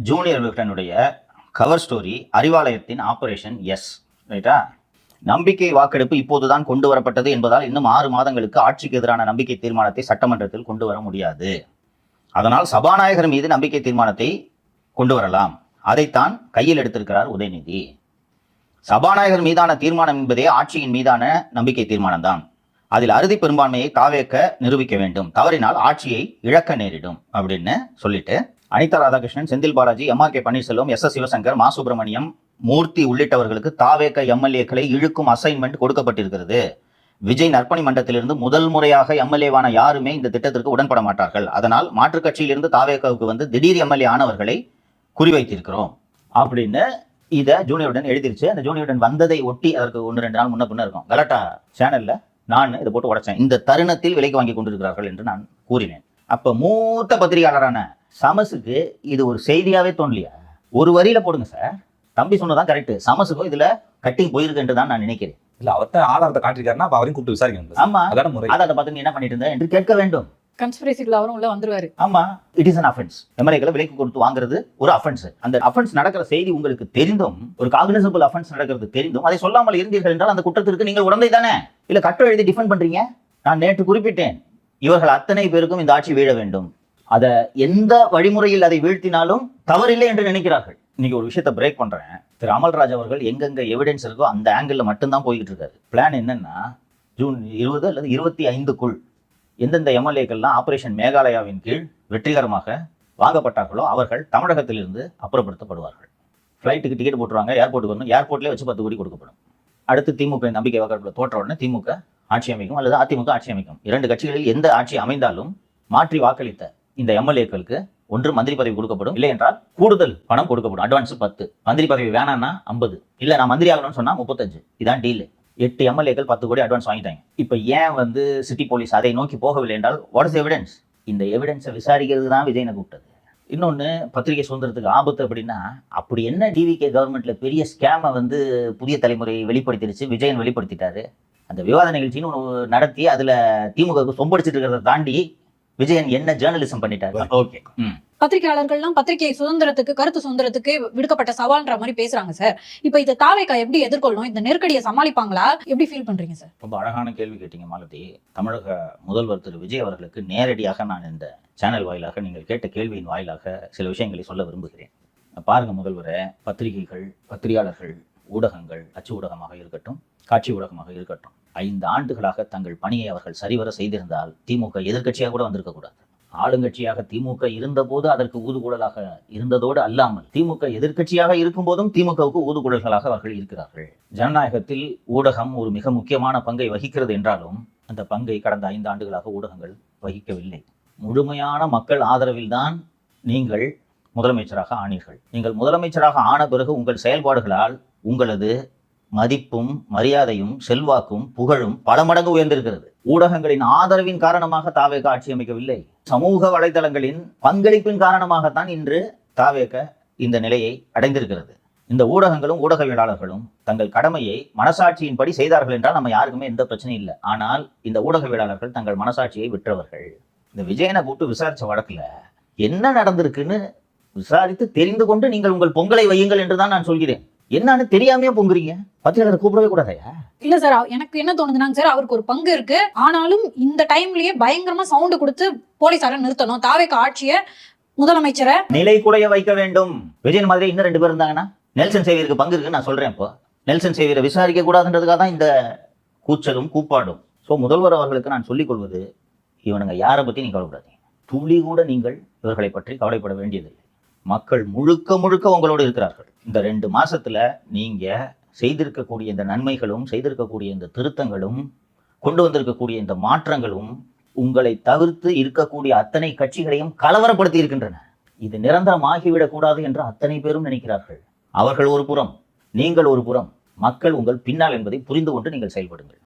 Junior விகடனுடைய cover story அறிவாலயத்தின் operation S. ரைட்டா? நம்பிக்கை வாக்கெடுப்பு இப்போதுதான் கொண்டு வரப்பட்டது என்பதால் இன்னும் 6 மாதங்களுக்கு ஆட்சிக்கு எதிரான நம்பிக்கை தீர்மானத்தை சட்டமன்றத்தில் கொண்டு வர முடியாது. அதனால் சபாநாயகர் மீது நம்பிக்கை தீர்மானத்தை கொண்டு வரலாம். அதைத்தான் கையில் எடுத்திருக்கிறார் உதயநிதி. சபாநாயகர் மீதான தீர்மானம் என்பதே ஆட்சியின் மீதான நம்பிக்கை தீர்மானம் தான். அதில் அறுதி பெரும்பான்மையை தாவேக்க நிரூபிக்க வேண்டும், தவறினால் ஆட்சியை இழக்க நேரிடும் அப்படின்னு சொல்லிட்டு அனிதா ராதாகிருஷ்ணன், செந்தில் பாலாஜி, MRK பன்னீர்செல்வம், SS சிவசங்கர், மா சுப்பிரமணியம், மூர்த்தி உள்ளிட்டவர்களுக்கு தாவேக்க MLA-க்களை இழுக்கும் அசைன்மெண்ட் கொடுக்கப்பட்டிருக்கிறது. விஜய் நற்பணி மன்றத்திலிருந்து முதல் முறையாக MLA-வான யாருமே இந்த திட்டத்திற்கு உடன்பட மாட்டார்கள். அதனால் மாற்றுக் கட்சியிலிருந்து தாவேக்காவுக்கு வந்து திடீர் MLA ஆனவர்களை குறிவைத்திருக்கிறோம் அப்படின்னு இதை ஜூனியருடன் எழுதிருச்சு. அந்த ஜூனியருடன் வந்ததை ஒட்டி அதற்கு 1-2 நாள் முன்ன பின்ன இருக்கும் கலாட்டா சேனல்ல நான் இதை போட்டு உடைச்சேன். இந்த தருணத்தில் விலைக்கு வாங்கி கொண்டிருக்கிறார்கள் என்று நான் கூறினேன். அப்ப மூத்த பத்திரிகையாளரான சமசுக்கு இது ஒரு செய்தியாவே தோணலையா? ஒரு வரியில போடுங்க சார், தம்பி சொன்னதான் கரெக்ட், சமசுக்கும் இதுல கட்டிங் போயிருக்கு என்று தான் நான் நினைக்கிறேன். இல்ல அவர்கிட்ட ஆதாரத்தை காட்டிருக்காருன்னா அவரையும் கூப்பிட்டு விசாரிக்கணும். ஆமா, அதான முறை. ஆதாரத்தை பார்த்து நீ என்ன பண்ணிட்டு இருந்த என்று கேட்க வேண்டும். கன்ஸ்பிரசிக்குள்ள அவரும் உள்ள வந்துருவாரு. ஆமா, இட் இஸ் an offense. MLA-க்களை விலைக்கு கொடுத்து வாங்குறது ஒரு அஃபென்ஸ். அந்த அஃபென்ஸ் நடக்கிற செய்தி உங்களுக்கு தெரிந்தும், ஒரு காக்னிசபிள் அஃபென்ஸ் நடக்கிறது தெரிந்தும் அதை சொல்லாமல் இருந்தீர்கள் என்றால் அந்த குற்றத்திற்கு நீங்கள் உடந்தை தானே? இல்ல கட்டம் எழுதி டிஃபெண்ட் பண்றீங்க. நான் நேற்று குறிப்பிட்டேன், இவர்கள் அத்தனை பேருக்கும் இந்த ஆட்சி வீழ வேண்டும். அதை எந்த வழிமுறையில் அதை வீழ்த்தினாலும் தவறில்லை என்று நினைக்கிறார்கள். இன்னைக்கு ஒரு விஷயத்தை பிரேக் பண்றேன். திரு அமல்ராஜ் அவர்கள் எங்கெங்க எவிடன்ஸ் இருக்கோ அந்த ஆங்கிள் மட்டும்தான் போய்கிட்டு இருக்காரு. பிளான் என்னன்னா, ஜூன் 20 அல்லது 25க்குள் எந்தெந்த MLA-க்கள்லாம் ஆபரேஷன் மேகாலயாவின் கீழ் வெற்றிகரமாக வாங்கப்பட்டார்களோ அவர்கள் தமிழகத்திலிருந்து அப்புறப்படுத்தப்படுவார்கள். ஃப்ளைட்டுக்கு டிக்கெட் போட்டுருவாங்க, ஏர்போர்ட்டுக்கு வரணும், ஏர்போர்ட்லேயே வச்சு 10 கோடி கொடுக்கப்படும். அடுத்து திமுக நம்பிக்கை வாக்கெடுப்பில் தோற்ற உடனே திமுக ஆட்சி அமைக்கும் அல்லது அதிமுக ஆட்சி அமைக்கும். 2 கட்சிகளில் எந்த ஆட்சி அமைந்தாலும் மாற்றி வாக்களித்த இந்த MLA-க்களுக்கு ஒன்று மந்திரி பதவி கொடுக்கப்படும், இல்லை என்றால் கூடுதல் பணம் கொடுக்கப்படும். அட்வான்ஸ் 10, மந்திரி பதவி வேணாம்னா 50, இல்லை நான் மந்திரி ஆகணும்னு சொன்னா 35. இதான் டீல். 8 MLA-க்கள் 10 கோடி அட்வான்ஸ் வாங்கிட்டாங்க. இப்போ ஏன் வந்து சிட்டி போலீஸ் அதை நோக்கி போகவில்லை என்றால் வாட் இஸ் எவிடன்ஸ்? இந்த எவிடன்ஸை விசாரிக்கிறது தான் விஜயனை கூப்பிட்டது. இன்னொன்று, பத்திரிகை சுதந்திரத்துக்கு ஆபத்து அப்படின்னா, அப்படி என்ன டிவிகே கவர்மெண்ட்ல பெரிய ஸ்கேமை வந்து புதிய தலைமுறை வெளிப்படுத்திடுச்சு, விஜயன் வெளிப்படுத்திட்டாரு. அந்த விவாத நிகழ்ச்சின்னு ஒன்று நடத்தி அதுல திமுகவுக்கு சொம்படிச்சிட்டு இருக்கிறத தாண்டி விஜயன் என்ன ஜேர்னலிசம் பண்ணிட்டாரு? ஓகே, பத்திரிகையாளர்கள்லாம் பத்திரிகை சுதந்திரத்துக்கு, கருத்து சுதந்திரத்துக்கு விடுக்கப்பட்ட சவால்ன்ற மாதிரி பேசுறாங்க சார். இப்ப இதை தாவேக்கா எப்படி எதிர்கொள்ளணும்? இந்த நெருக்கடியை சமாளிப்பாங்களா? எப்படி ஃபீல் பண்றீங்க சார்? ரொம்ப அழகான கேள்வி கேட்டீங்க மாலதி. தமிழக முதல்வர் திரு விஜய் அவர்களுக்கு நேரடியாக நான் இந்த சேனல் வாயிலாக நீங்கள் கேட்ட கேள்வியின் வாயிலாக சில விஷயங்களை சொல்ல விரும்புகிறேன். பாருங்க முதல்வரே, பத்திரிகைகள், பத்திரிகையாளர்கள், ஊடகங்கள், அச்சு ஊடகமாக இருக்கட்டும், காட்சி ஊடகமாக இருக்கட்டும், 5 ஆண்டுகளாக தங்கள் பணியை அவர்கள் சரிவர செய்திருந்தால் திமுக எதிர்க்கட்சியாக கூட வந்திருக்க கூடாது. ஆளுங்கட்சியாக திமுக இருந்தபோது அதற்கு ஊதுகுழலாக இருந்ததோடு அல்லாமல் திமுக எதிர்க்கட்சியாக இருக்கும் போதும் திமுகவுக்கு ஊதுகுழல்களாக அவர்கள் இருக்கிறார்கள். ஜனநாயகத்தில் ஊடகம் ஒரு மிக முக்கியமான பங்கை வகிக்கிறது என்றாலும் அந்த பங்கை கடந்த 5 ஆண்டுகளாக ஊடகங்கள் வகிக்கவில்லை. முழுமையான மக்கள் ஆதரவில் தான் நீங்கள் முதலமைச்சராக ஆனீர்கள். நீங்கள் முதலமைச்சராக ஆன பிறகு உங்கள் செயல்பாடுகளால் உங்களது மதிப்பும் மரியாதையும் செல்வாக்கும் புகழும் பல மடங்கு உயர்ந்திருக்கிறது. ஊடகங்களின் ஆதரவின் காரணமாக தாவேக ஆட்சி அமைக்கவில்லை, சமூக வலைதளங்களின் பங்களிப்பின் காரணமாகத்தான் இன்று தாவேக இந்த நிலையை அடைந்திருக்கிறது. இந்த ஊடகங்களும் ஊடகவியலாளர்களும் தங்கள் கடமையை மனசாட்சியின்படி செய்தார்கள் என்றால் நம்ம யாருக்குமே எந்த பிரச்சனையும் இல்லை. ஆனால் இந்த ஊடகவியலாளர்கள் தங்கள் மனசாட்சியை விற்றவர்கள். இந்த விஜயனை கூட்டு விசாரிச்ச வழக்குல என்ன நடந்திருக்குன்னு விசாரித்து தெரிந்து கொண்டு நீங்கள் உங்கள் பொங்கலை வையுங்கள் என்றுதான் நான் சொல்கிறேன். என்னன்னு தெரியாமையே பொங்குறீங்க. பத்திரிகையாளரை கூப்பிடவே கூடாதா? இல்ல சார், எனக்கு என்ன தோணுதுனாங்க சார், அவருக்கு ஒரு பங்கு இருக்கு. ஆனாலும் இந்த டைம்லயே பயங்கரமா சவுண்ட் கொடுத்து போலீஸார நிறுத்தணும். தாவேக்கா ஆட்சியை, முதலமைச்சரை நிலை குலைய வைக்க வேண்டும். விஜயன் மாதிரி இன்னும் 2 பேர் இருந்தாங்கன்னா நெல்சன் சேவியருக்கு பங்கு இருக்குன்னு நான் சொல்றேன். இப்போ நெல்சன் சேவியரை விசாரிக்க கூடாதுன்றதுக்காக தான் இந்த கூச்சலும் கூப்பாடும். ஸோ முதல்வர் அவர்களுக்கு நான் சொல்லிக் கொள்வது, இவனுங்க யாரை பத்தி நீங்க கவலைப்படாதீங்க. துளி கூட நீங்கள் இவர்களை பற்றி கவலைப்பட வேண்டியதில்லை. மக்கள் முழுக்க முழுக்க உங்களோடு இருக்கிறார்கள். இந்த 2 மாசத்துல நீங்க செய்திருக்கக்கூடிய இந்த நன்மைகளும், செய்திருக்கக்கூடிய இந்த திருத்தங்களும், கொண்டு வந்திருக்கக்கூடிய இந்த மாற்றங்களும் உங்களை தவிர்த்து இருக்கக்கூடிய அத்தனை கட்சிகளையும் கலவரப்படுத்தி இருக்கின்றன. இது நிரந்தரமாகிவிடக் கூடாது என்று அத்தனை பேரும் நினைக்கிறார்கள். அவர்கள் ஒரு புறம், நீங்கள் ஒரு புறம், மக்கள் உங்கள் பின்னால் என்பதை புரிந்து கொண்டு நீங்கள் செயல்படுங்கள்.